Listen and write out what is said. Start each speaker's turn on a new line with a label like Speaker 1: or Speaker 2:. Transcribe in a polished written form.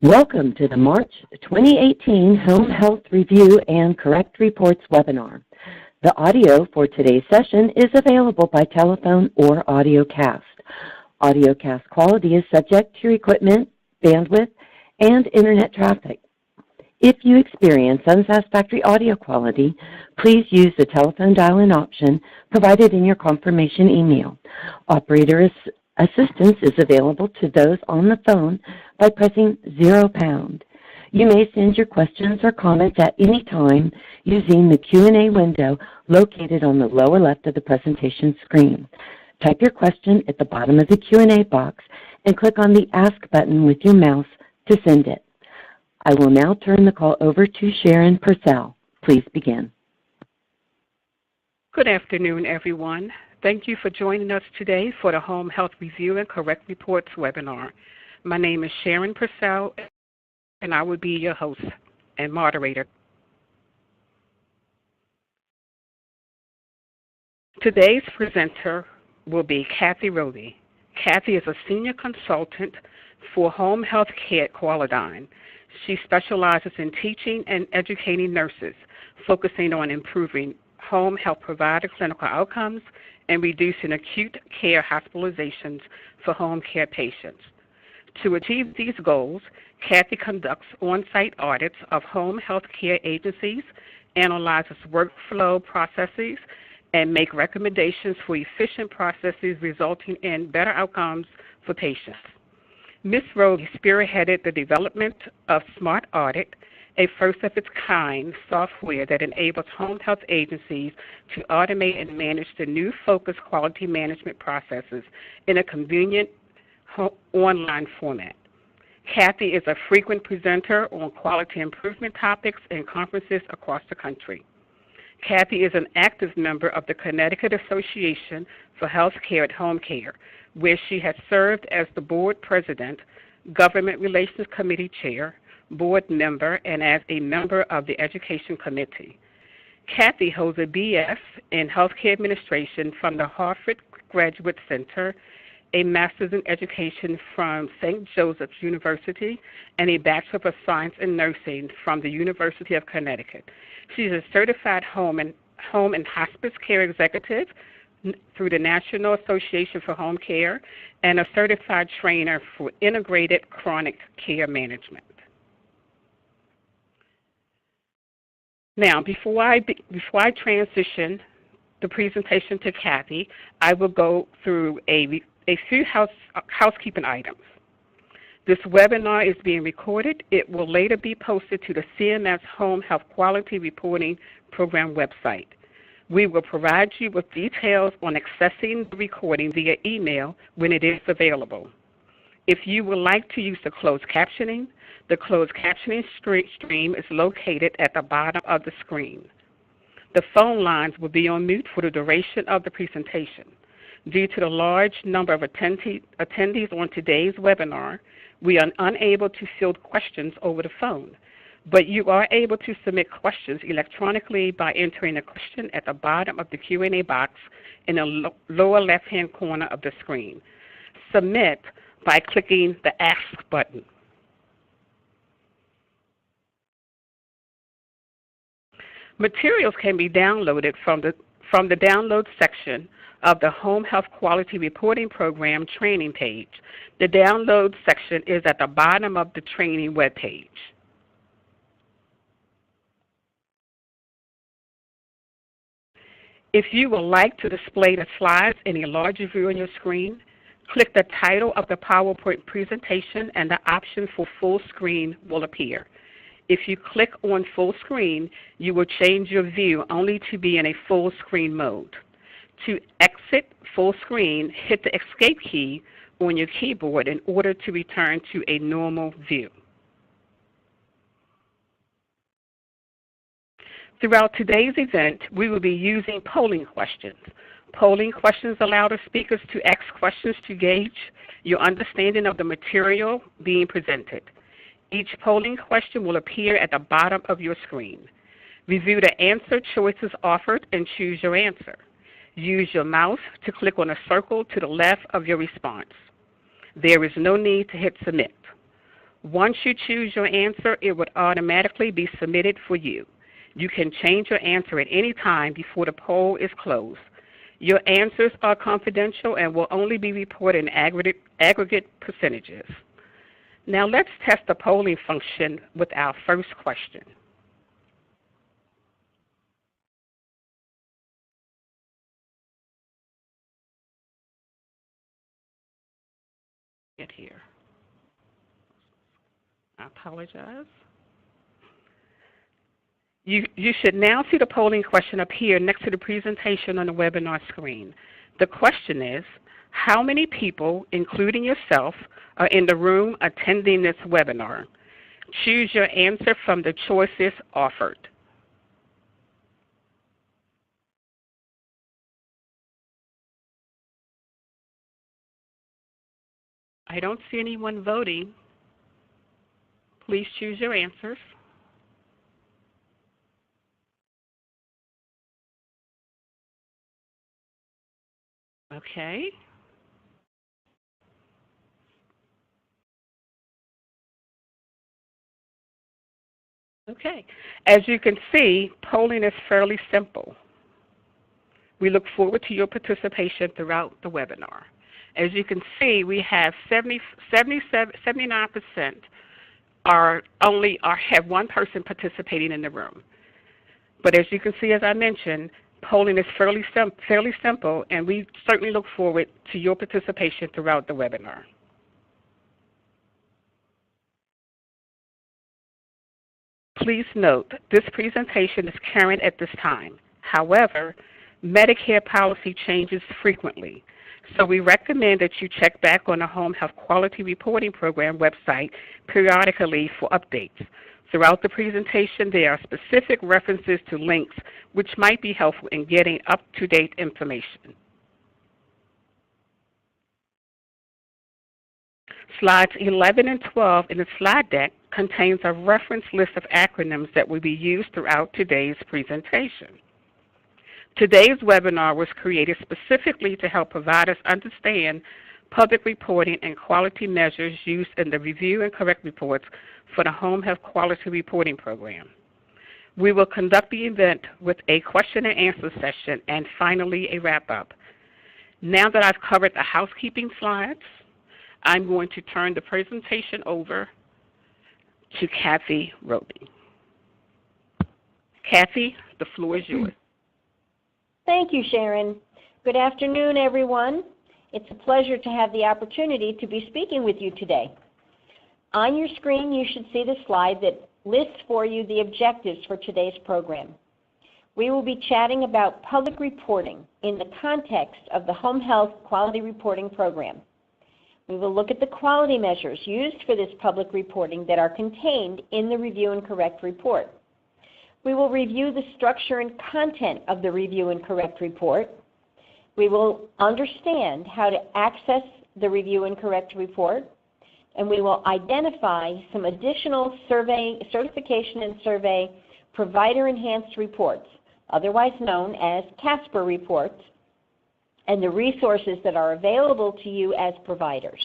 Speaker 1: Welcome to the March 2018 Home Health Review and Correct Reports webinar. The audio for today's session is available by telephone or audiocast. Audiocast quality is subject to equipment, bandwidth, and internet traffic. If you experience unsatisfactory audio quality, please use the telephone dial-in option provided in your confirmation email. Operator assistance is available to those on the phone by pressing #. You may send your questions or comments at any time using the Q&A window located on the lower left of the presentation screen. Type your question at the bottom of the Q&A box and click on the Ask button with your mouse to send it. I will now turn the call over to Sharon Purcell. Please begin.
Speaker 2: Good afternoon, everyone. Thank you for joining us today for the Home Health Review and Correct Reports webinar. My name is Sharon Purcell, and I will be your host and moderator. Today's presenter will be Kathy Roby. Kathy is a senior consultant for home health care at Qualidine. She specializes in teaching and educating nurses, focusing on improving home health provider clinical outcomes and reducing acute care hospitalizations for home care patients. To achieve these goals, Kathy conducts on-site audits of home health care agencies, analyzes workflow processes, and makes recommendations for efficient processes resulting in better outcomes for patients. Ms. Roby spearheaded the development of Smart Audit, a first-of-its-kind software that enables home health agencies to automate and manage the new focused quality management processes in a convenient online format. Kathy is a frequent presenter on quality improvement topics and conferences across the country. Kathy is an active member of the Connecticut Association for Healthcare at Home Care, where she has served as the board president, government relations committee chair, board member, and as a member of the education committee. Kathy holds a BS in healthcare administration from the Harvard Graduate Center, a master's in education from St. Joseph's University, and a Bachelor of Science in Nursing from the University of Connecticut. She is a certified home and hospice care executive through the National Association for Home Care and a certified trainer for integrated chronic care management. Now, before I transition the presentation to Kathy, I will go through a few housekeeping items. This webinar is being recorded. It will later be posted to the CMS Home Health Quality Reporting Program website. We will provide you with details on accessing the recording via email when it is available. If you would like to use the closed captioning stream is located at the bottom of the screen. The phone lines will be on mute for the duration of the presentation. Due to the large number of attendees on today's webinar, we are unable to field questions over the phone, but you are able to submit questions electronically by entering a question at the bottom of the Q&A box in the lower left-hand corner of the screen. Submit by clicking the Ask button. Materials can be downloaded from the Download section of the Home Health Quality Reporting Program training page. The Download section is at the bottom of the training webpage. If you would like to display the slides in a larger view on your screen, click the title of the PowerPoint presentation and the option for full screen will appear. If you click on full screen, you will change your view only to be in a full screen mode. To exit full screen, hit the Escape key on your keyboard in order to return to a normal view. Throughout today's event, we will be using polling questions. Polling questions allow the speakers to ask questions to gauge your understanding of the material being presented. Each polling question will appear at the bottom of your screen. Review the answer choices offered and choose your answer. Use your mouse to click on a circle to the left of your response. There is no need to hit submit. Once you choose your answer, it would automatically be submitted for you. You can change your answer at any time before the poll is closed. Your answers are confidential and will only be reported in aggregate percentages. Now let's test the polling function with our first question. Get here. I apologize. You should now see the polling question appear next to the presentation on the webinar screen. The question is, how many people, including yourself, are in the room attending this webinar? Choose your answer from the choices offered. I don't see anyone voting. Please choose your answers. Okay. Okay. As you can see, polling is fairly simple. We look forward to your participation throughout the webinar. As you can see, we have 79% have one person participating in the room. But as you can see, as I mentioned, polling is fairly simple, and we certainly look forward to your participation throughout the webinar. Please note, this presentation is current at this time. However, Medicare policy changes frequently, so we recommend that you check back on the Home Health Quality Reporting Program website periodically for updates. Throughout the presentation, there are specific references to links which might be helpful in getting up-to-date information. Slides 11 and 12 in the slide deck contains a reference list of acronyms that will be used throughout today's presentation. Today's webinar was created specifically to help providers understand public reporting and quality measures used in the review and correct reports for the Home Health Quality Reporting Program. We will conduct the event with a question and answer session and finally a wrap-up. Now that I've covered the housekeeping slides, I'm going to turn the presentation over to Kathy Roby. Kathy, the floor is yours.
Speaker 3: Thank you, Sharon. Good afternoon, everyone. It's a pleasure to have the opportunity to be speaking with you today. On your screen, you should see the slide that lists for you the objectives for today's program. We will be chatting about public reporting in the context of the Home Health Quality Reporting Program. We will look at the quality measures used for this public reporting that are contained in the Review and Correct report. We will review the structure and content of the Review and Correct report. We will understand how to access the Review and Correct report, and we will identify some additional certification and survey provider-enhanced reports, otherwise known as CASPER reports, and the resources that are available to you as providers.